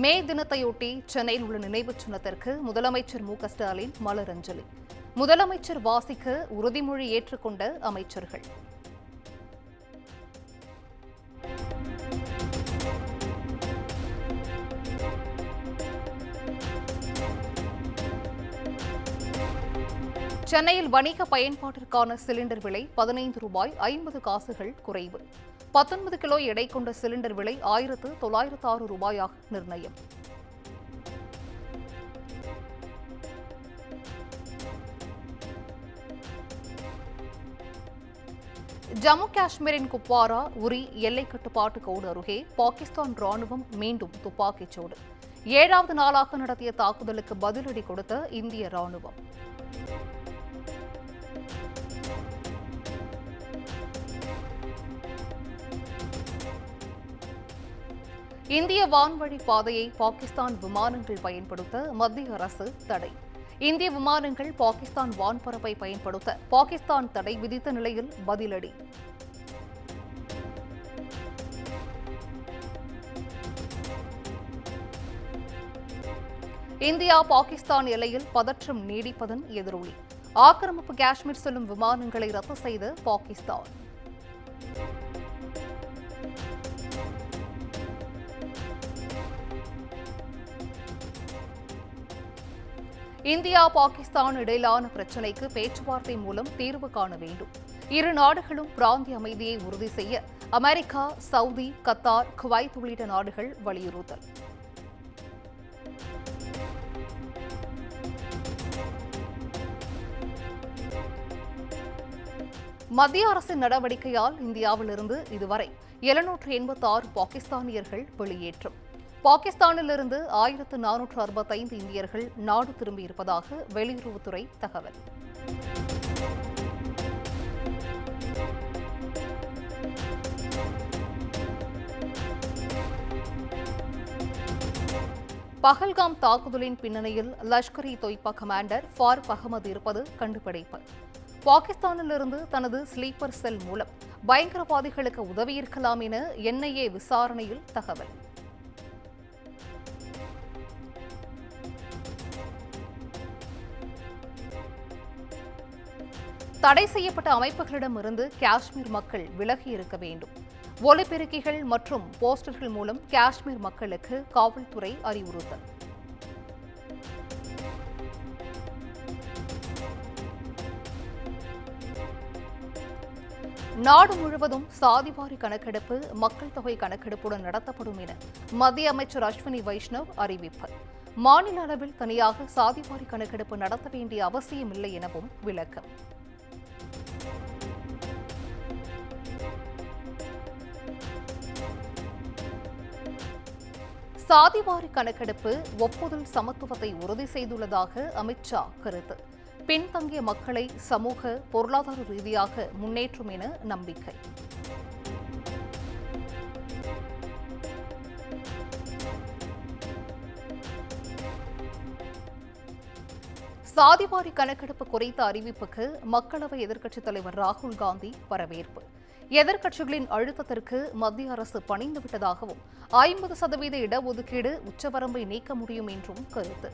மே தினத்தையொட்டி சென்னையில் உள்ள நினைவுச் சின்னத்திற்கு முதலமைச்சர் மு.க.ஸ்டாலின் மலரஞ்சலி. முதலமைச்சர் வாசிக்க உறுதிமொழி ஏற்றுக்கொண்ட அமைச்சர்கள். சென்னையில் வணிக பயன்பாட்டிற்கான சிலிண்டர் விலை ரூபாய் 15.50 குறைவு. 19 கிலோ எடை கொண்ட சிலிண்டர் விலை 1906 ரூபாயாக நிர்ணயம். ஜம்மு காஷ்மீரின் குப்வாரா உரி எல்லை கட்டுப்பாட்டு கோடு அருகே பாகிஸ்தான் ராணுவம் மீண்டும் துப்பாக்கிச்சூடு. 7வது நாளாக நடத்திய தாக்குதலுக்கு பதிலடி கொடுத்த இந்திய ராணுவம். இந்திய வான்வழி பாதையை பாகிஸ்தான் விமானங்கள் பயன்படுத்த மத்திய அரசு தடை. இந்திய விமானங்கள் பாகிஸ்தான் வான்பரப்பை பயன்படுத்த பாகிஸ்தான் தடை விதித்த நிலையில் பதிலடி. இந்தியா பாகிஸ்தான் எல்லையில் பதற்றம் நீடிப்பதன் எதிரொலி. ஆக்கிரமிப்பு காஷ்மீர் செல்லும் விமானங்களை ரத்து செய்த பாகிஸ்தான். இந்தியா பாகிஸ்தான் இடையிலான பிரச்சினைக்கு பேச்சுவார்த்தை மூலம் தீர்வு காண வேண்டும். இரு நாடுகளும் பிராந்திய அமைதியை உறுதி செய்ய அமெரிக்கா, சவுதி, கத்தார், குவைத் உள்ளிட்ட நாடுகள் வலியுறுத்தல். மத்திய அரசின் நடவடிக்கையால் இந்தியாவிலிருந்து இதுவரை 786 பாகிஸ்தானியர்கள் வெளியேற்றம். பாகிஸ்தானிலிருந்து 1465 இந்தியர்கள் நாடு திரும்பியிருப்பதாக வெளியுறவுத்துறை தகவல். பஹல்காம் தாக்குதலின் பின்னணியில் லஷ்கர்-இ-தொய்பா கமாண்டர் ஃபாரூக் அகமது இருப்பது கண்டுபிடிப்பு. பாகிஸ்தானிலிருந்து தனது ஸ்லீப்பர் செல் மூலம் பயங்கரவாதிகளுக்கு உதவியிருக்கலாம் என என்ஐஏ விசாரணையில் தகவல். தடை செய்யப்பட்ட அமைப்புகளிடமிருந்து காஷ்மீர் மக்கள் விலகி இருக்க வேண்டும். ஒலிபெருக்கிகள் மற்றும் போஸ்டர்கள் மூலம் காஷ்மீர் மக்களுக்கு காவல்துறை அறிவுறுத்தல். நாடு முழுவதும் சாதிவாரி கணக்கெடுப்பு மக்கள் தொகை கணக்கெடுப்புடன் நடத்தப்படும் என மத்திய அமைச்சர் அஸ்வினி வைஷ்ணவ் அறிவிப்பு. மாநில அளவில் தனியாக சாதிவாரி கணக்கெடுப்பு நடத்த வேண்டிய அவசியமில்லை எனவும் விளக்கம். சாதிவாரி கணக்கெடுப்பு ஒப்புதல் சமத்துவத்தை உறுதி செய்துள்ளதாக அமித்ஷா கருத்து. பின்தங்கிய மக்களை சமூக பொருளாதார ரீதியாக முன்னேற்றும் என நம்பிக்கை. சாதிவாரி கணக்கெடுப்பு குறித்த அறிவிப்புக்கு மக்களவை எதிர்க்கட்சித் தலைவர் ராகுல் காந்தி வரவேற்பு. எதிர்க்கட்சிகளின் அழுத்தத்திற்கு மத்திய அரசு பணிந்துவிட்டதாகவும் 50% இடஒதுக்கீடு உச்சவரம்பை நீக்க முடியும் என்றும் கருத்து.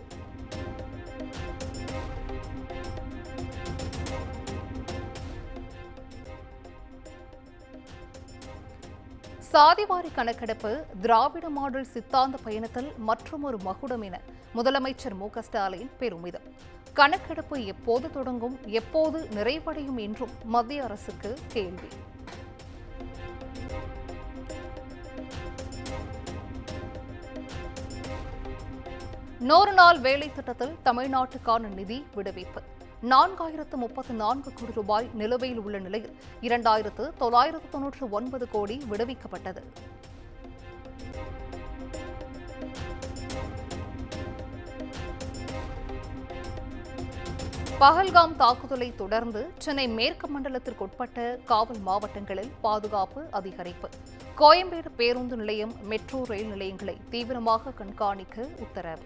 சாதிவாரி கணக்கெடுப்பு திராவிட மாடல் சித்தாந்த பயணத்தில் மற்றொரு மகுடம் என முதலமைச்சர் மு.க.ஸ்டாலின் பெருமிதம். கணக்கெடுப்பு எப்போது தொடங்கும், எப்போது நிறைவடையும் என்றும் மத்திய அரசுக்கு கேள்வி. நூறு நாள் வேலை திட்டத்தில் தமிழ்நாட்டுக்கான நிதி விடுவிப்பு. 4034 கோடி ரூபாய் நிலுவையில் உள்ள நிலையில் 2999 கோடி விடுவிக்கப்பட்டது. பஹல்காம் தாக்குதலை தொடர்ந்து சென்னை மேற்கு மண்டலத்திற்குட்பட்ட காவல் மாவட்டங்களில் பாதுகாப்பு அதிகரிப்பு. கோயம்பேடு பேருந்து நிலையம், மெட்ரோ ரயில் நிலையங்களை தீவிரமாக கண்காணிக்க உத்தரவு.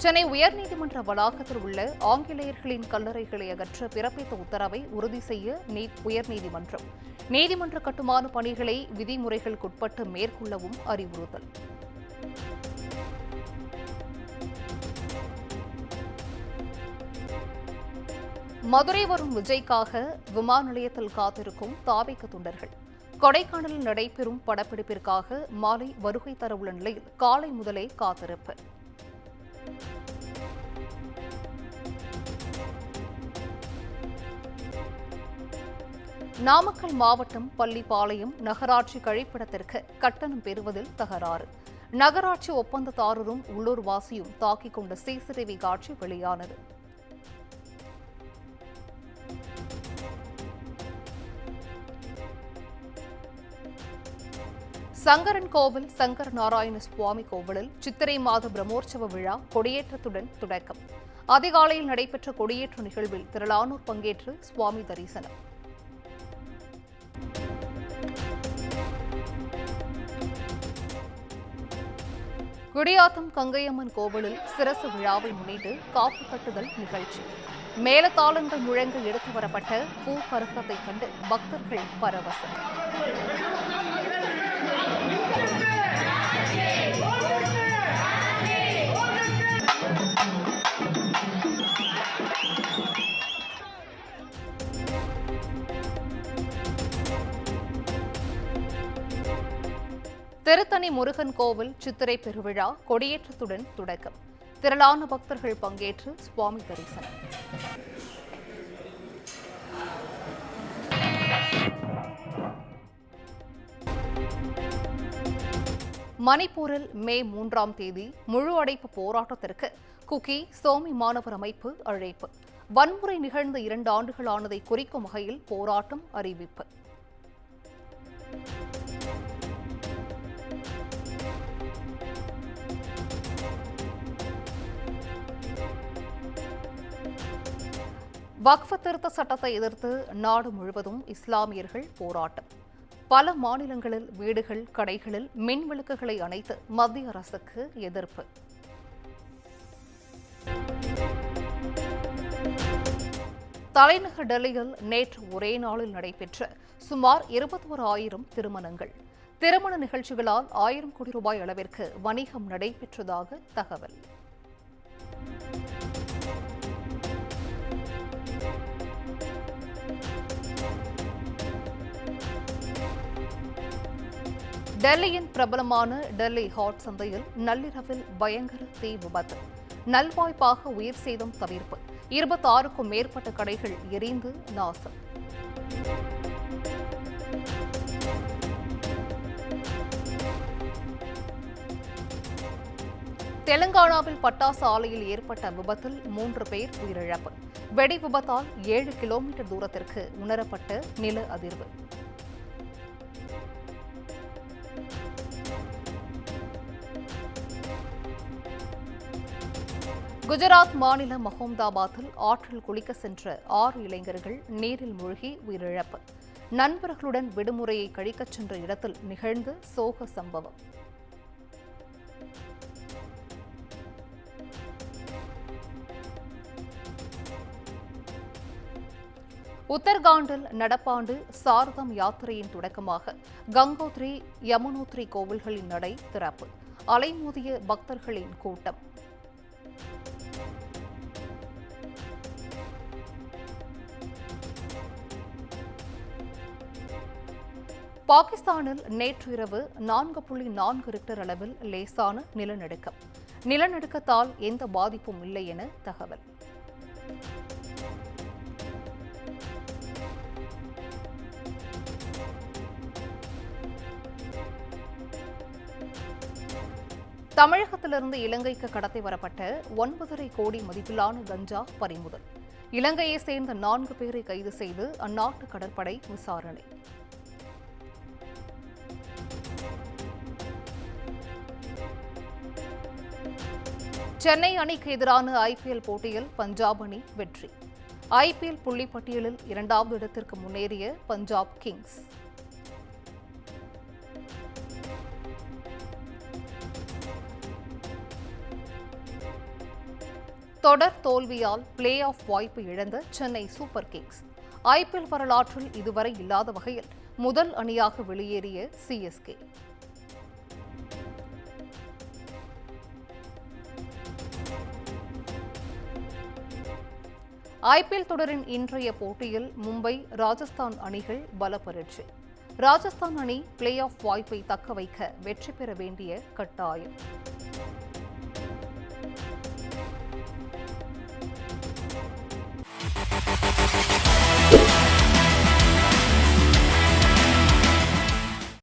சென்னை உயர்நீதிமன்ற வளாகத்தில் உள்ள ஆங்கிலேயர்களின் கல்லறைகளை அகற்ற பிறப்பித்த உத்தரவை உறுதி செய்ய உயர்நீதிமன்றம் நீதிமன்ற கட்டுமான பணிகளை விதிமுறைகளுக்குட்பட்டு மேற்கொள்ளவும் அறிவுறுத்தல். மதுரை வரும் விஜய்க்காக விமான நிலையத்தில் காத்திருக்கும் தாவேக தொண்டர்கள் கொடைக்கானலில் நடைபெறும் படப்பிடிப்பிற்காக மாலை வருகை தரவுள்ள நிலையில் காலை முதலே காத்திருப்பு. நாமக்கல் மாவட்டம் பள்ளிப்பாளையம் நகராட்சி கழிப்பிடத்திற்கு கட்டணம் பெறுவதில் தகராறு. நகராட்சி ஒப்பந்ததாரரும் உள்ளூர் வாசியும் தாக்கிக் கொண்ட சிசிடிவி காட்சி வெளியானது. சங்கரன் கோவில் சங்கர நாராயண சுவாமி கோவிலில் சித்திரை மாத பிரம்மோற்சவ விழா கொடியேற்றத்துடன் தொடக்கம். அதிகாலையில் நடைபெற்ற கொடியேற்ற நிகழ்வில் திரளானோர் பங்கேற்று சுவாமி தரிசனம். குடியாத்தம் கங்கையம்மன் கோவிலில் சிரசு விழாவை முன்னிட்டு காப்பு கட்டுதல் நிகழ்ச்சி. மேலதாளங்கள் முழங்க எடுத்து வரப்பட்ட பூ கருக்கத்தை கண்டு பக்தர்கள் பரவசம். திருத்தணி முருகன் கோவில் சித்திரை பெருவிழா கொடியேற்றத்துடன் தொடக்கம். திரளான பக்தர்கள் பங்கேற்று சுவாமி தரிசனம். மணிப்பூரில் மே 3ஆம் தேதி முழு அடைப்பு போராட்டத்திற்கு குக்கி சோமி மாணவர் அமைப்பு அழைப்பு. வன்முறை நிகழ்ந்த 2 ஆண்டுகளானதை குறிக்கும் வகையில் போராட்டம் அறிவிப்பு. வக்ஃப் திருத்த சட்டத்தை எதிர்த்து நாடு முழுவதும் இஸ்லாமியர்கள் போராட்டம். பல மாநிலங்களில் வீடுகள் கடைகளில் மின் விளக்குகளை அணைத்து மத்திய அரசுக்கு எதிர்ப்பு. தலைநகர் டெல்லியில் நேற்று ஒரே நாளில் நடைபெற்ற சுமார் 21,000 திருமணங்கள். திருமண நிகழ்ச்சிகளால் 1000 கோடி ரூபாய் அளவிற்கு வணிகம் நடைபெற்றதாக தகவல். டெல்லியின் பிரபலமான டெல்லி ஹாட் சந்தையில் நள்ளிரவில் பயங்கர தீ விபத்து. நல்வாய்ப்பாக உயிர் சேதம் தவிர்ப்பு. 26க்கும் மேற்பட்ட கடைகள் எரிந்து நாசம். தெலங்கானாவில் பட்டாசு ஆலையில் ஏற்பட்ட விபத்தில் 3 பேர் உயிரிழப்பு. வெடி விபத்தால் 7 கிலோமீட்டர் தூரத்திற்கு உணரப்பட்ட நில அதிர்வு. குஜராத் மாநிலம் அகமதாபாத்தில் ஆற்றில் குளிக்க சென்ற 6 இளைஞர்கள் நீரில் மூழ்கி உயிரிழப்பு. நண்பர்களுடன் விடுமுறையை கழிக்கச் சென்ற இடத்தில் நிகழ்ந்த சோக சம்பவம். உத்தரகாண்டில் நடப்பாண்டு சாரதாம் யாத்திரையின் தொடக்கமாக கங்கோத்ரி யமுனோத்ரி கோவில்களின் நடை திறப்பு. அலைமோதிய பக்தர்களின் கூட்டம். பாகிஸ்தானில் நேற்று இரவு 4.4 ரிக்டர் அளவில் லேசான நிலநடுக்கம். நிலநடுக்கத்தால் எந்த பாதிப்பும் இல்லை என தகவல். தமிழகத்திலிருந்து இலங்கைக்கு கடத்தி வரப்பட்ட 9.5 கோடி மதிப்பிலான கஞ்சா பறிமுதல். இலங்கையை சேர்ந்த 4 பேரை கைது செய்து அந்நாட்டு கடற்படை விசாரணை. சென்னை அணிக்கு எதிரான ஐபிஎல் போட்டியில் பஞ்சாப் அணி வெற்றி. ஐபிஎல் புள்ளிப்பட்டியலில் 2வது இடத்திற்கு முன்னேறிய பஞ்சாப் கிங்ஸ். தொடர் தோல்வியால் பிளே ஆஃப் வாய்ப்பு இழந்த சென்னை சூப்பர் கிங்ஸ். ஐபிஎல் வரலாற்றில் இதுவரை இல்லாத வகையில் முதல் அணியாக வெளியேறிய சிஎஸ்கே. ஐபிஎல் தொடரின் இன்றைய போட்டியில் மும்பை, ராஜஸ்தான் அணிகள் பலப்பரீட்சை. ராஜஸ்தான் அணி பிளே ஆஃப் வாய்ப்பை தக்க வைக்க வெற்றி பெற வேண்டிய கட்டாயம்.